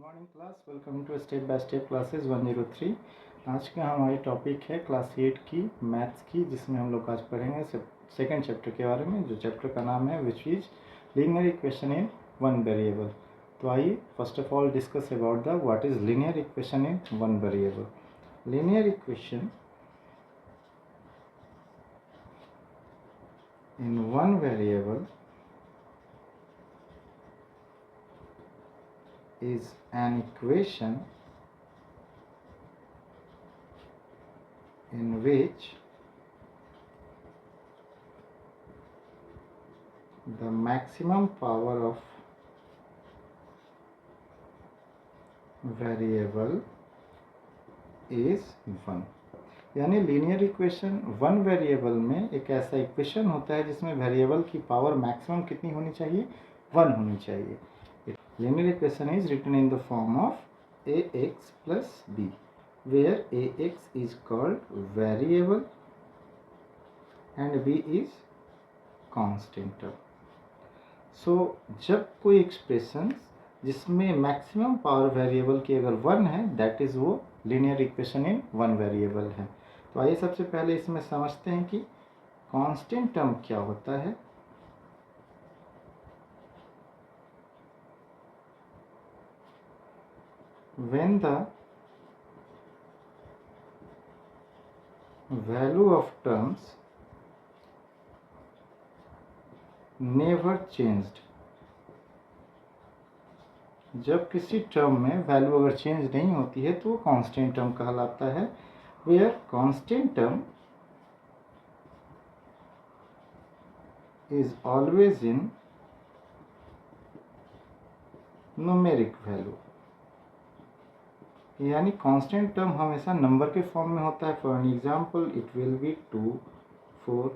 Morning class, welcome to step by step classes 103। आज का हमारी टॉपिक है क्लास 8 की मैथ्स की, जिसमें हम लोग आज पढ़ेंगे सेकेंड चैप्टर के बारे में, जो चैप्टर का नाम है which is linear equation in one variable. तो आइए first of all discuss about the what is linear equation in one variable. Linear equation in one variable is an equation in which the maximum power of variable is 1। यानी linear equation one variable में एक ऐसा equation होता है जिसमें variable की power maximum कितनी होनी चाहिए, 1 होनी चाहिए। Linear equation is written in the form of ax plus b, where ax is called variable and b is constant term. So जब कोई एक्सप्रेशन जिसमें मैक्सिमम पावर वेरिएबल की अगर 1 है, दैट इज वो linear equation in one variable है। तो आइए सबसे पहले इसमें समझते हैं कि कांस्टेंट टर्म क्या होता है। When the value of terms never changed, जब किसी टर्म में वैल्यू अगर चेंज नहीं होती है तो वो कांस्टेंट टर्म कहलाता है। Where constant term is always in numeric value, यानी कांस्टेंट टर्म हमेशा नंबर के फॉर्म में होता है। For an example it will be 2, 4,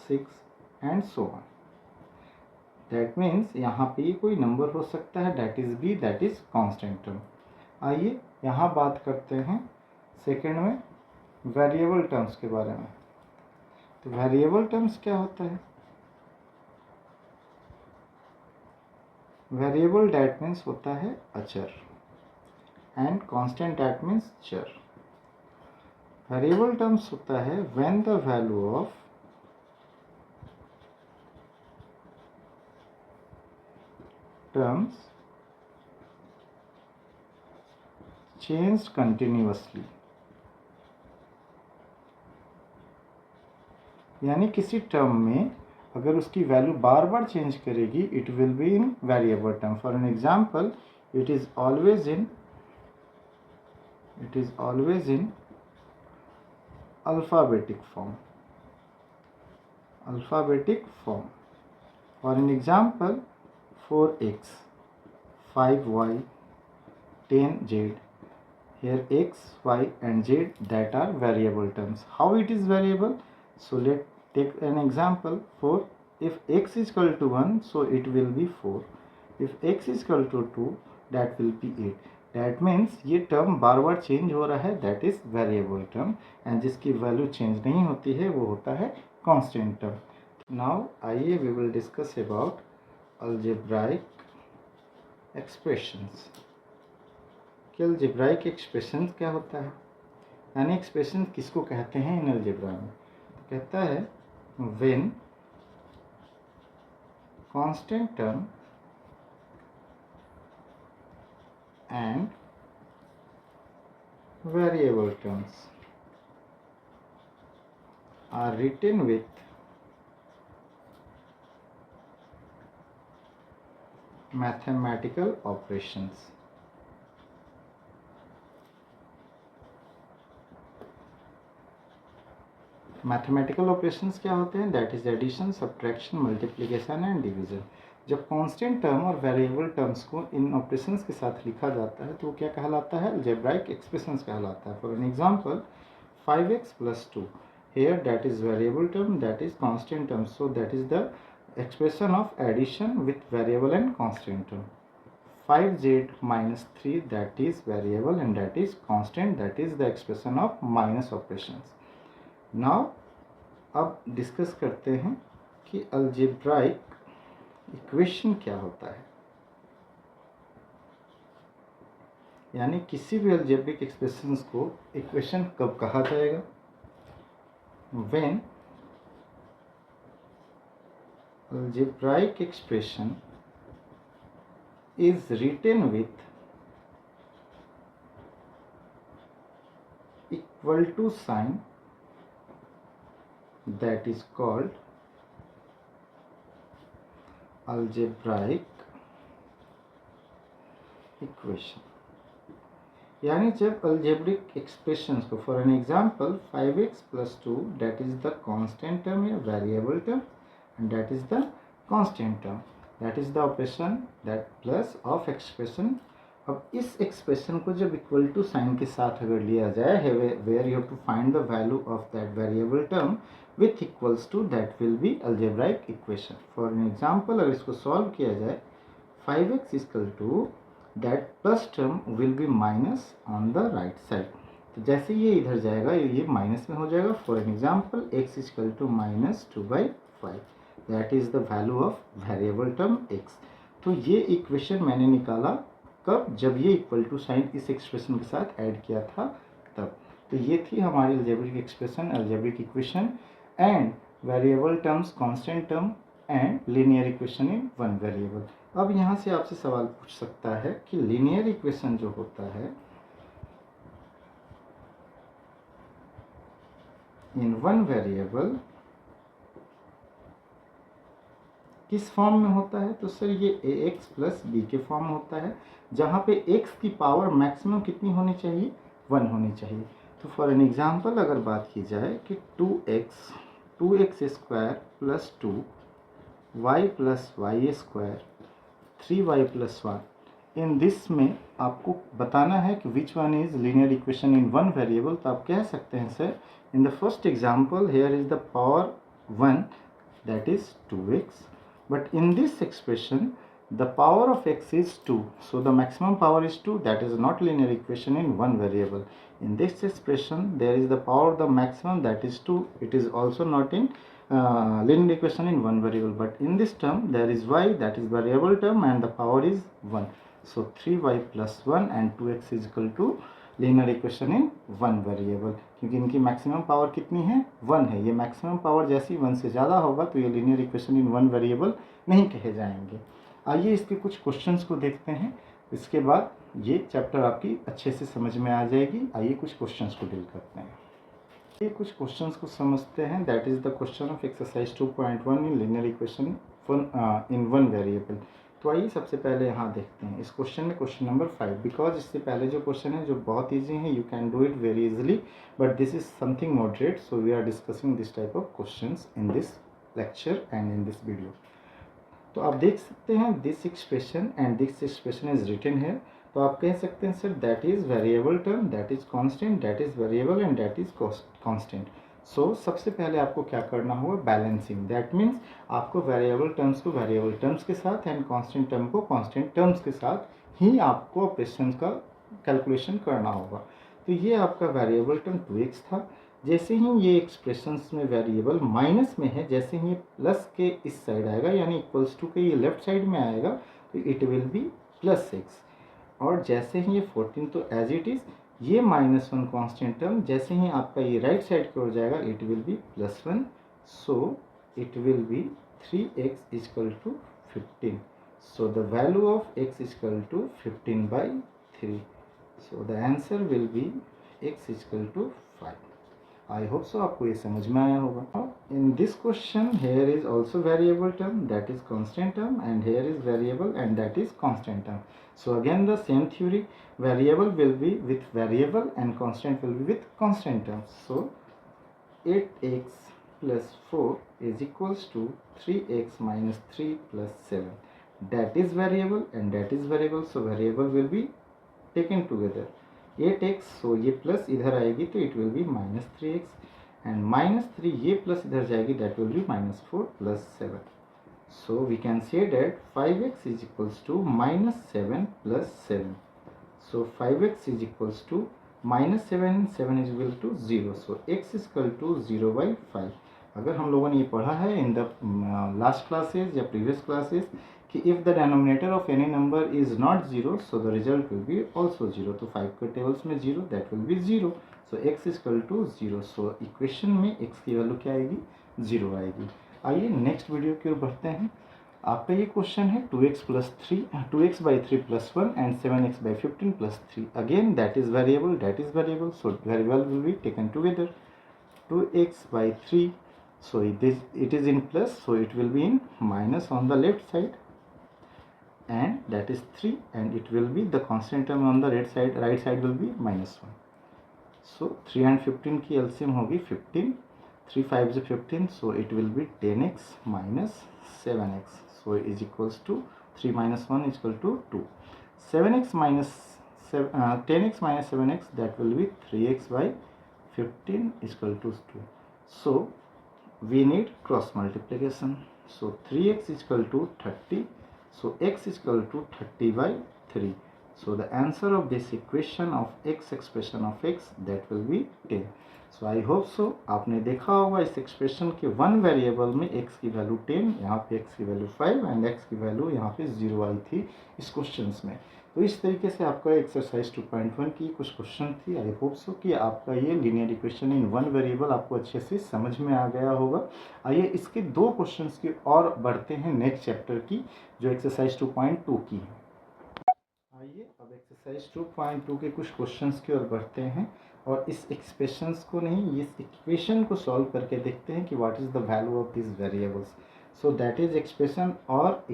6 and so on. That means यहाँ पे कोई नंबर हो सकता है, that is B, that is constant term. आइए यहाँ बात करते हैं सेकेंड में वेरिएबल टर्म्स के बारे में। तो वेरिएबल टर्म्स क्या होता है? वेरिएबल दैट मीन्स होता है अचर and constant that means चर। variable terms होता है when the value of terms changed continuously, यानी किसी टर्म में अगर उसकी वैल्यू बार बार चेंज करेगी, it will be in variable term. For an example it is always in alphabetic form. For an example, 4x, 5y, 10z. Here x, y and z, that are variable terms. How it is variable? So let's take an example. If x is equal to 1, so it will be 4. If x is equal to 2, that will be 8. That means ये term बार बार change हो रहा है, that is variable term. And जिसकी value change नहीं होती है वो होता है कांस्टेंट टर्म। नाउ आइए we will discuss about algebraic expressions. कि अलजेब्राइक एक्सप्रेशंस क्या होता है, यानी एक्सप्रेशंस किसको कहते हैं इन अलजेब्रा में? तो कहता है when constant term and variable terms are written with mathematical operations। Mathematical operations क्या होते हैं? That is addition, subtraction, multiplication and division. जब कांस्टेंट टर्म और वेरिएबल टर्म्स को इन ऑपरेशंस के साथ लिखा जाता है तो वो क्या कहलाता है? अलजेब्राइक एक्सप्रेशंस कहलाता है। For an example 5x plus 2, here that is variable term, that is constant term, so that is the expression of addition with variable and constant term। 5z minus 3, that is variable and that is constant, that is the expression of minus operations। Now अब discuss करते हैं कि algebraic equation क्या होता है। यानी किसी भी अलजेब्रिक एक्सप्रेशंस को इक्वेशन कब कहा जाएगा? When algebraic expression is written with equal to sign, that is called algebraic equation. यानी जब algebraic expressions को, for an example 5x plus 2 that is the constant term या variable term and that is the constant term, that is the operation that plus of expression. अब इस expression को जब equal to sign के साथ अगर लिया जाए है, where you have to find the value of that variable term with equals to, that will be algebraic equation. For an example अगर इसको सॉल्व किया जाए 5x equal to that plus term will be minus on the right side. तो जैसे ये इधर जाएगा ये माइनस में हो जाएगा. For an example x equal to minus 2/5, that is the value of variable term x. तो ये इक्वेशन मैंने निकाला कब? जब ये इक्वल टू साइन इस एक्सप्रेशन के साथ ऐड किया था तब. तो ये थी हमारी algebraic expression, algebraic equation and variable terms, constant term and linear equation in one variable. अब यहाँ से आपसे सवाल पूछ सकता है कि लीनियर इक्वेशन जो होता है इन वन वेरिएबल किस फॉर्म में होता है? तो सर ये ax प्लस बी के फॉर्म में होता है, जहाँ पे x की पावर मैक्सिमम कितनी होनी चाहिए? 1 होनी चाहिए. तो फॉर एन एग्जांपल अगर बात की जाए कि 2x square plus 2 y plus y square 3y plus 1, in this में आपको बताना है कि which one is linear equation in one variable. तो आप कह सकते हैं sir in the first example here is the power 1 that is 2x, but in this expression the power of x is 2, so the maximum power is 2. That is not linear equation in one variable. In this expression there is the power of the maximum, that is 2. It is also not in linear equation in one variable, but in this term there is y, that is variable term, and the power is 1. So 3y plus 1 and 2x is equal to linear equation in one variable, क्योंकि इनकी maximum power कितनी है? 1 है. ये maximum power जैसी 1 से ज़्यादा होगा तो ये linear equation in one variable नहीं कहे जाएंगे. आइए इसके कुछ क्वेश्चंस को देखते हैं, इसके बाद ये चैप्टर आपकी अच्छे से समझ में आ जाएगी. आइए कुछ क्वेश्चंस को डील करते हैं. ये कुछ क्वेश्चंस को समझते हैं. That is the question of exercise 2.1 in linear equation in one variable. तो आइए सबसे पहले यहाँ देखते हैं इस क्वेश्चन में, क्वेश्चन नंबर 5. बिकॉज इससे पहले जो क्वेश्चन है जो बहुत ईजी है, you can do it very easily, but this is something moderate, so we are discussing this type of questions in this lecture and in this video. तो आप देख सकते हैं this expression and this expression is written है. तो आप कह सकते हैं sir that is variable term, that is constant, that is variable and that is constant. So सबसे पहले आपको क्या करना होगा? बैलेंसिंग. दैट मीन्स आपको वेरिएबल टर्म्स को वेरिएबल टर्म्स के साथ एंड कांस्टेंट टर्म को कांस्टेंट टर्म्स के साथ ही आपको ऑपरेशन का कैलकुलेशन करना होगा. तो ये आपका वेरिएबल टर्म 2x था. जैसे ही ये एक्सप्रेशंस में वेरिएबल माइनस में है, जैसे ही ये प्लस के इस साइड आएगा यानी इक्वल्स टू के ये लेफ्ट साइड में आएगा तो it will be plus x. और जैसे ही ये 14 तो एज इट इज़, ये -1 कांस्टेंट टर्म जैसे ही आपका ये राइट साइड की ओर जाएगा it will be +1. So it will be 3x equal to 15. So the value of x equal to 15/3. So the answer will be x equal to 5. I hope so आपको ये समझ में आया होगा. In this question here is also variable term, that is constant term, and here is variable and that is constant term. So again the same theory, variable will be with variable and constant will be with constant terms. So 8x plus 4 is equals to 3x minus 3 plus 7. That is variable and that is variable, so variable will be taken together. 8x, so ये plus इधर आएगी तो it will be minus 3x, and minus 3 ये plus इधर जाएगी, that will be minus 4 plus 7. So we can say that 5x is equals to minus 7 plus 7. So 5x is equals to minus 7, 7 is equal to 0. So x is equal to 0/5. अगर हम लोगों ने ये पढ़ा है in the last classes या previous classes कि if the denominator of any number is not zero so the result will be also zero. तो 5 के टेबल्स में zero, that will be zero. So x equal to zero. So equation में x की value क्या आएगी, zero आएगी। आइए next video की ओर बढ़ते हैं। आपका ये क्वेश्चन है 2x plus 3 2x by 3 plus 1 and 7x by 15 plus 3। Again that is variable, so variable will be taken together. 2x by 3, so it is in plus, so it will be in minus on the left side, and that is 3, and it will be the constant term on the right side will be minus 1. So 3 and 15 की LCM होगी 15, 3 5 is 15, so it will be 10x minus 7x, so is equals to 3 minus 1 is equal to 2. 7x minus 10x minus 7x, that will be 3x by 15 is equal to 2. So we need cross multiplication. So 3x is equal to 30. So x is equal to 30 by 3. So the answer of this equation of x, expression of x, that will be 10. So I hope so आपने देखा होगा इस expression के one variable में x की value 10, यहाँ पे x की वैल्यू 5 एंड x की वैल्यू यहाँ पे 0 आई थी इस क्वेश्चंस में। तो इस तरीके से आपका एक्सरसाइज 2.1 की कुछ क्वेश्चन थी। आई होप सो कि आपका ये linear equation in one variable आपको अच्छे से समझ में आ गया होगा। आइए इसके दो क्वेश्चंस की और बढ़ते हैं नेक्स्ट चैप्टर की, जो एक्सरसाइज 2.2 की है। आइए अब एक्सरसाइज 2.2 के कुछ क्वेश्चंस की ओर बढ़ते हैं और इस एक्सप्रेशंस को नहीं, इस इक्वेशन को सॉल्व करके देखते हैं कि what is the value of this variables. So that is expression और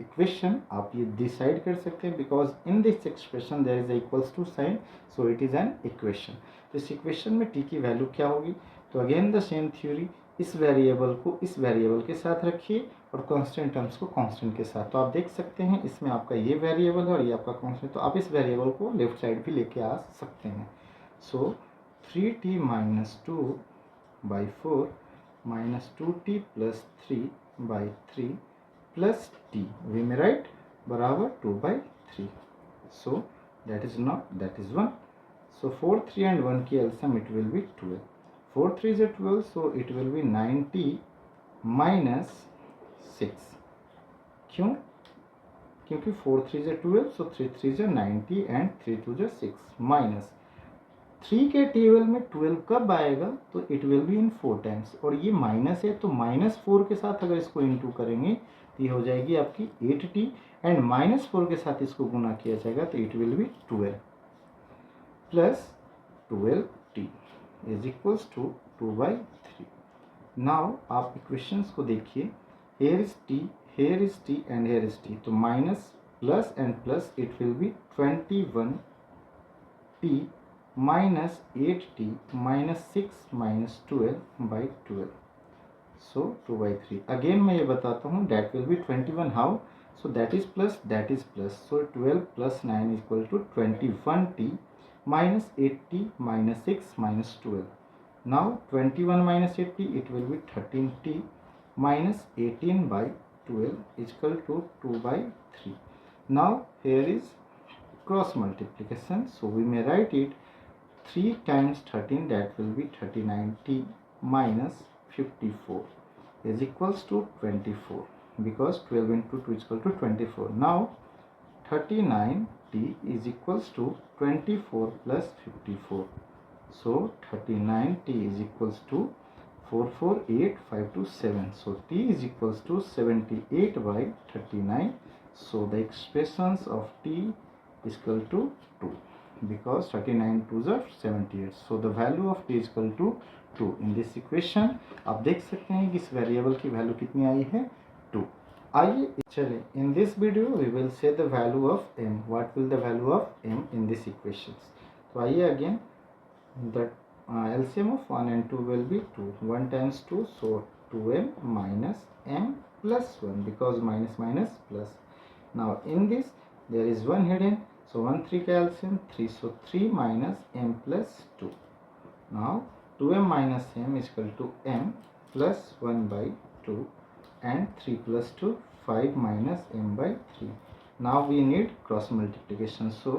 इक्वेशन आप ये डिसाइड कर सकते हैं, because in this expression there is equals to sign, so it is an equation. तो इस इक्वेशन में टी की वैल्यू क्या होगी, तो अगेन द सेम थ्योरी, इस वेरिएबल को इस वेरिएबल के साथ रखिए और कांस्टेंट टर्म्स को कांस्टेंट के साथ। तो आप देख सकते हैं इसमें आपका ये वेरिएबल है और ये आपका कांस्टेंट, तो आप इस वेरिएबल को लेफ्ट साइड भी लेके आ सकते हैं। So 3t minus 2 by 4 minus 2t plus 3 by 3 plus t, we may write बराबर 2 by 3। So that is not, that is 1। So 4 3 and 1 की LCM it will be 12। 4 3 is 12, so it will be 90 minus 6। क्यों, क्योंकि 4 3 is 12, so 3 3 is 90 and 3 2 is 6 minus 3 के table में 12 कब आएगा, तो it will be in 4 times, और ये माइनस है तो माइनस 4 के साथ अगर इसको इंटू करेंगे तो ये हो जाएगी आपकी 8t, एंड माइनस 4 के साथ इसको गुना किया जाएगा तो it will be 12 plus 12t is equals to 2 by 3। Now आप इक्वेशंस को देखिए, here is t, here is t and here is t, तो minus plus and plus it will be 21t minus 8t minus 6 minus 12 by 12, so 2 by 3। Again मैं ये बताता हूँ, that will be 21 how, so that is plus, so 12 plus 9 equal to 21t minus 8t minus 6 minus 12. Now 21 minus 8t, it will be 13t minus 18 by 12 is equal to 2 by 3. Now here is cross multiplication, so we may write it 3 times 13, that will be 39t minus 54 is equals to 24, because 12 into 2 is equal to 24. Now 39t is equals to 24 plus 54, so 39t is equals to 4 4 8 5 2 7, so t is equals to 78 by 39, so the expressions of t is equal to 2, because 39 2s are 78, so the value of t is equal to 2 in this equation। आप देख सकते हैं कि इस variable की value कितनी आई है, 2। आइए चलिए, in this video we will say the value of m, what will the value of m in this equations. तो आइए again, the LCM of 1 and 2 will be 2, 1 times 2, so 2m minus m plus 1, because minus minus plus। Now in this there is 1 hidden, so 1 3 का LCM 3, so 3 minus m plus 2। Now 2m minus m is equal to m plus 1 by 2, and 3 plus 2 5 minus m by 3. Now we need cross multiplication, so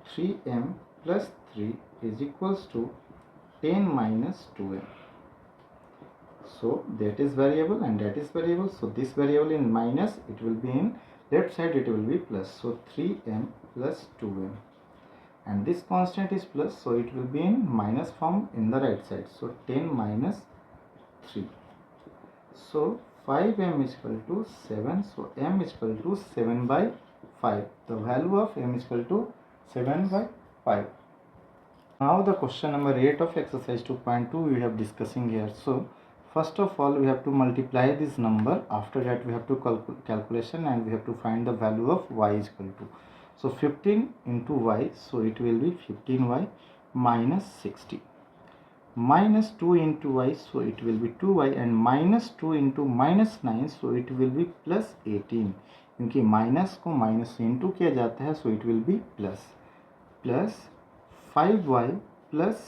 3m plus 3 is equals to 10 minus 2m, so that is variable and that is variable, so this variable in minus, it will be in left side, it will be plus, so 3m plus 2m, and this constant is plus, so it will be in minus form in the right side, so 10 minus 3, so 5m is equal to 7, so m is equal to 7 by 5, the value of m is equal to 7 by 5. Now the question number 8 of exercise 2.2 we have discussing here. So first of all we have to multiply this number, after that we have to calculation and we have to find the value of y is equal to. So 15 into y, so it will be 15y minus 60, minus 2 into y, so it will be 2y, and minus 2 into minus 9, so it will be plus 18, क्योंकि minus को minus से into किया जाता है, so it will be plus 5y plus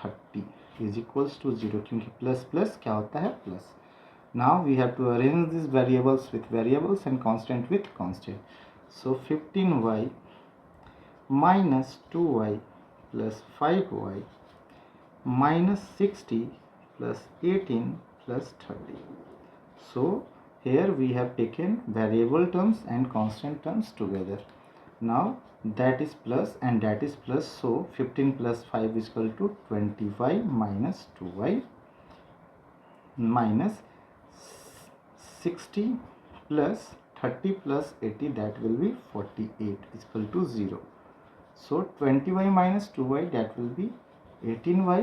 30 is equals to 0, क्योंकि plus plus क्या होता है plus. Now we have to arrange this variables with variables and constant with constant. So 15y minus 2y plus 5y minus 60 plus 18 plus 30. So here we have taken variable terms and constant terms together. Now that is plus and that is plus, so 15 plus 5 is equal to 20y minus 2y minus 60 plus 30 plus 80, that will be 48 is equal to 0. So 20y minus 2y, that will be 18y,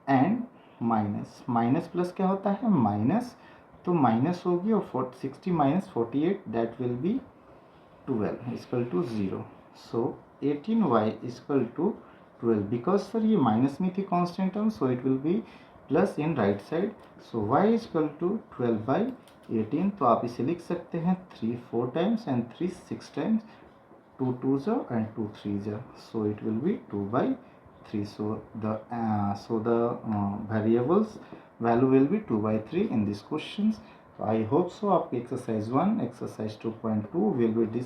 and minus plus क्या होता है minus, तो minus होगी, और 60 minus 48, that will be 12 equal to 0. So 18y equal to 12, because sir ये माइनस में थी constant term, so it will be plus in right side. सो y इक्वल टू 12 बाई 18, तो आप इसे लिख सकते हैं 3 4 टाइम्स एंड 3 6 टाइम्स, 2 2 जा एंड 2 3 जा, सो it will be 2 by 3. So the variables value will be 2 by 3 in these questions. So I hope so आपकी exercise 1, exercise 2.2 will be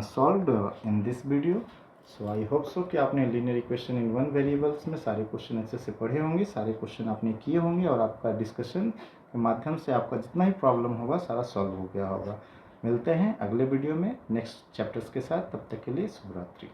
solved in this video. So I hope so कि आपने linear equation in one variables में सारे question अच्छे से पढ़े होंगे, सारे क्वेश्चन आपने किए होंगे, और आपका डिस्कशन के माध्यम से आपका जितना ही प्रॉब्लम होगा सारा सॉल्व हो गया होगा. मिलते हैं अगले वीडियो में नेक्स्ट चैप्टर्स के साथ, तब तक के लिए शुभ रात्रि.